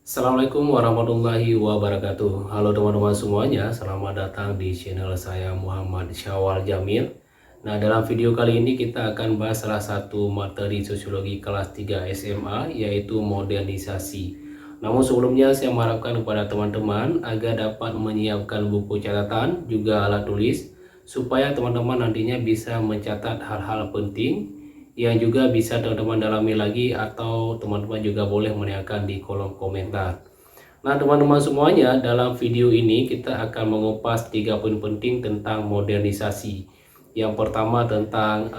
Assalamualaikum warahmatullahi wabarakatuh. Halo teman-teman semuanya, selamat datang di channel saya Muhammad Syawal Jamil. Nah, dalam video kali ini kita akan bahas salah satu materi sosiologi kelas 3 SMA, yaitu modernisasi. Namun sebelumnya saya mengharapkan kepada teman-teman agar dapat menyiapkan buku catatan, juga alat tulis, supaya teman-teman nantinya bisa mencatat hal-hal penting yang juga bisa teman-teman dalami lagi, atau teman-teman juga boleh menanyakan di kolom komentar. Nah teman-teman semuanya, dalam video ini kita akan mengupas 3 poin penting tentang modernisasi. Yang pertama tentang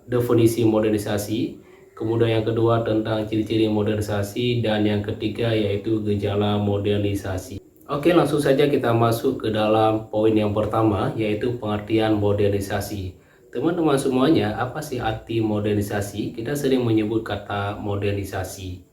definisi modernisasi, kemudian yang kedua tentang ciri-ciri modernisasi, dan yang ketiga yaitu gejala modernisasi. Oke, langsung saja kita masuk ke dalam poin yang pertama, yaitu pengertian modernisasi. Teman-teman semuanya, apa sih arti modernisasi? Kita sering menyebut kata modernisasi.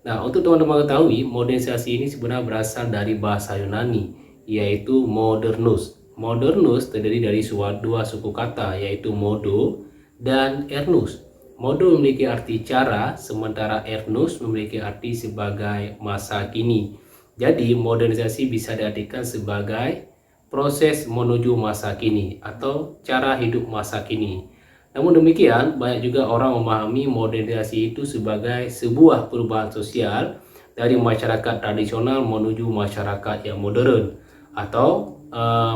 Nah, untuk teman-teman ketahui, modernisasi ini sebenarnya berasal dari bahasa Yunani, yaitu modernus. Modernus terdiri dari dua suku kata, yaitu modo dan ernus. Modo memiliki arti cara, sementara ernus memiliki arti sebagai masa kini. Jadi, modernisasi bisa diartikan sebagai proses menuju masa kini atau cara hidup masa kini. Namun demikian, banyak juga orang memahami modernisasi itu sebagai sebuah perubahan sosial dari masyarakat tradisional menuju masyarakat yang modern, atau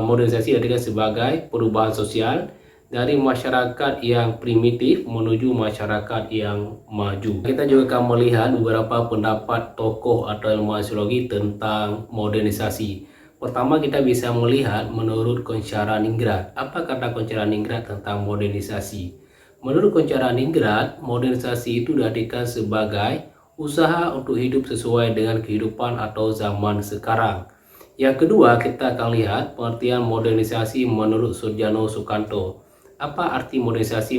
modernisasi diartikan sebagai perubahan sosial dari masyarakat yang primitif menuju masyarakat yang maju. Kita juga akan melihat beberapa pendapat tokoh atau ilmuwan sosiologi tentang modernisasi. Pertama, kita bisa melihat menurut Konchara-Ningrat. Apa kata Konchara-Ningrat tentang modernisasi? Menurut Konchara-Ningrat, modernisasi itu diartikan sebagai usaha untuk hidup sesuai dengan kehidupan atau zaman sekarang. Yang kedua, kita akan lihat pengertian modernisasi menurut Sudjarno Sukanto. Apa arti modernisasi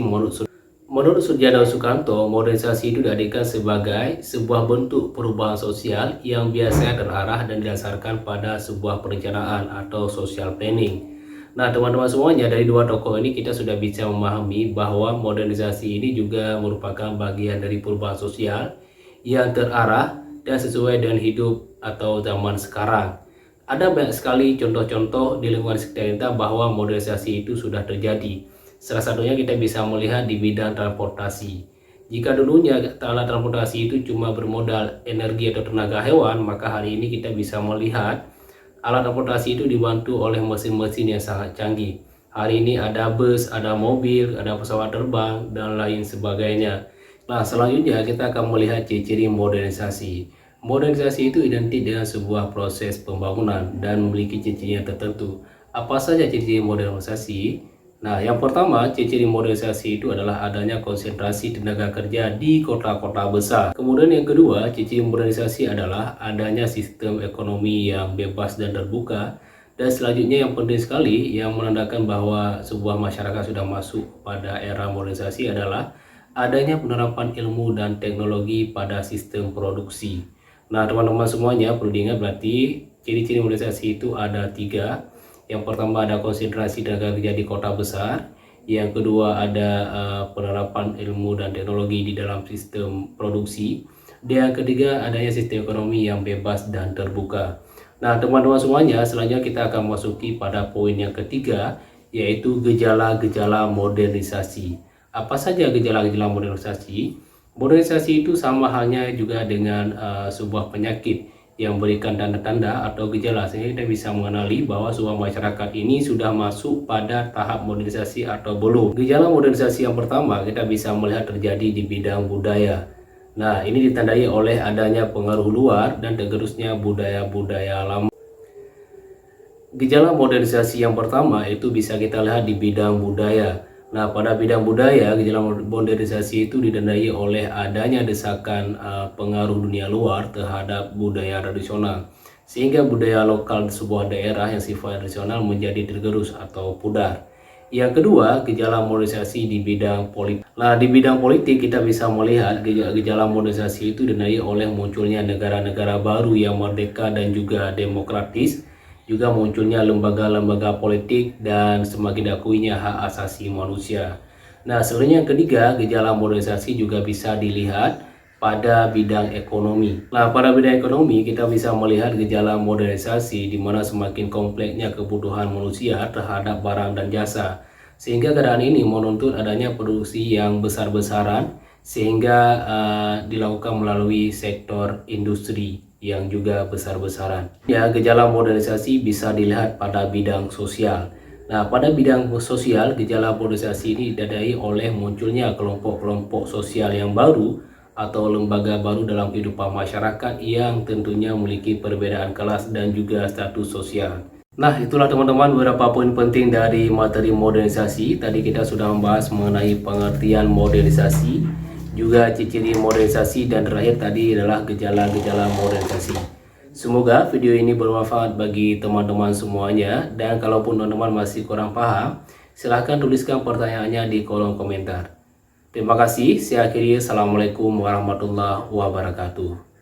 Menurut Sudjarno Sukanto, modernisasi itu diartikan sebagai sebuah bentuk perubahan sosial yang biasanya terarah dan didasarkan pada sebuah perencanaan atau social planning. Nah, teman-teman semuanya, dari dua tokoh ini kita sudah bisa memahami bahwa modernisasi ini juga merupakan bagian dari perubahan sosial yang terarah dan sesuai dengan hidup atau zaman sekarang. Ada banyak sekali contoh-contoh di lingkungan sekitar kita bahwa modernisasi itu sudah terjadi. Salah satunya kita bisa melihat di bidang transportasi. Jika dulunya alat transportasi itu cuma bermodal energi atau tenaga hewan, maka hari ini kita bisa melihat alat transportasi itu dibantu oleh mesin-mesin yang sangat canggih. Hari ini ada bus, ada mobil, ada pesawat terbang, dan lain sebagainya. Nah, selanjutnya kita akan melihat ciri-ciri modernisasi. Modernisasi itu identik dengan sebuah proses pembangunan dan memiliki ciri-ciri tertentu. Apa saja ciri-ciri modernisasi? Nah, yang pertama, ciri-ciri modernisasi itu adalah adanya konsentrasi tenaga kerja di kota-kota besar. Kemudian yang kedua, ciri-ciri modernisasi adalah adanya sistem ekonomi yang bebas dan terbuka. Dan selanjutnya yang penting sekali, yang menandakan bahwa sebuah masyarakat sudah masuk pada era modernisasi adalah adanya penerapan ilmu dan teknologi pada sistem produksi. Nah, teman-teman semuanya perlu diingat, berarti ciri-ciri modernisasi itu ada 3. Yang pertama ada konsentrasi tenaga kerja di kota besar. Yang kedua ada penerapan ilmu dan teknologi di dalam sistem produksi. Dan yang ketiga adanya sistem ekonomi yang bebas dan terbuka. Nah teman-teman semuanya, selanjutnya kita akan masuki pada poin yang ketiga, yaitu gejala-gejala modernisasi. Apa saja gejala-gejala modernisasi? Modernisasi itu sama halnya juga dengan sebuah penyakit yang berikan tanda-tanda atau gejala, sehingga kita bisa mengenali bahwa sebuah masyarakat ini sudah masuk pada tahap modernisasi atau belum. Gejala modernisasi yang pertama kita bisa melihat terjadi di bidang budaya. Nah, ini ditandai oleh adanya pengaruh luar dan tergerusnya budaya-budaya lama. Gejala modernisasi yang pertama itu bisa kita lihat di bidang budaya. Nah, pada bidang budaya, gejala modernisasi itu ditandai oleh adanya desakan pengaruh dunia luar terhadap budaya tradisional, sehingga budaya lokal sebuah daerah yang sifatnya tradisional menjadi tergerus atau pudar. Yang kedua, gejala modernisasi di bidang politik. Nah, di bidang politik kita bisa melihat gejala modernisasi itu ditandai oleh munculnya negara-negara baru yang merdeka dan juga demokratis, juga munculnya lembaga-lembaga politik, dan semakin diakuinya hak asasi manusia. Nah, sebenarnya yang ketiga, gejala modernisasi juga bisa dilihat pada bidang ekonomi. Nah, pada bidang ekonomi kita bisa melihat gejala modernisasi di mana semakin kompleksnya kebutuhan manusia terhadap barang dan jasa. Sehingga keadaan ini menuntut adanya produksi yang besar-besaran sehingga dilakukan melalui sektor industri yang juga besar-besaran. Ya, gejala modernisasi bisa dilihat pada bidang sosial. Nah, pada bidang sosial, gejala modernisasi ini ditandai oleh munculnya kelompok-kelompok sosial yang baru atau lembaga baru dalam kehidupan masyarakat yang tentunya memiliki perbedaan kelas dan juga status sosial. Nah, itulah teman-teman beberapa poin penting dari materi modernisasi. Tadi kita sudah membahas mengenai pengertian modernisasi, juga ciri-ciri modernisasi, dan terakhir tadi adalah gejala-gejala modernisasi. Semoga video ini bermanfaat bagi teman-teman semuanya, dan kalaupun teman-teman masih kurang paham, silahkan tuliskan pertanyaannya di kolom komentar. Terima kasih, saya akhiri. Assalamualaikum warahmatullahi wabarakatuh.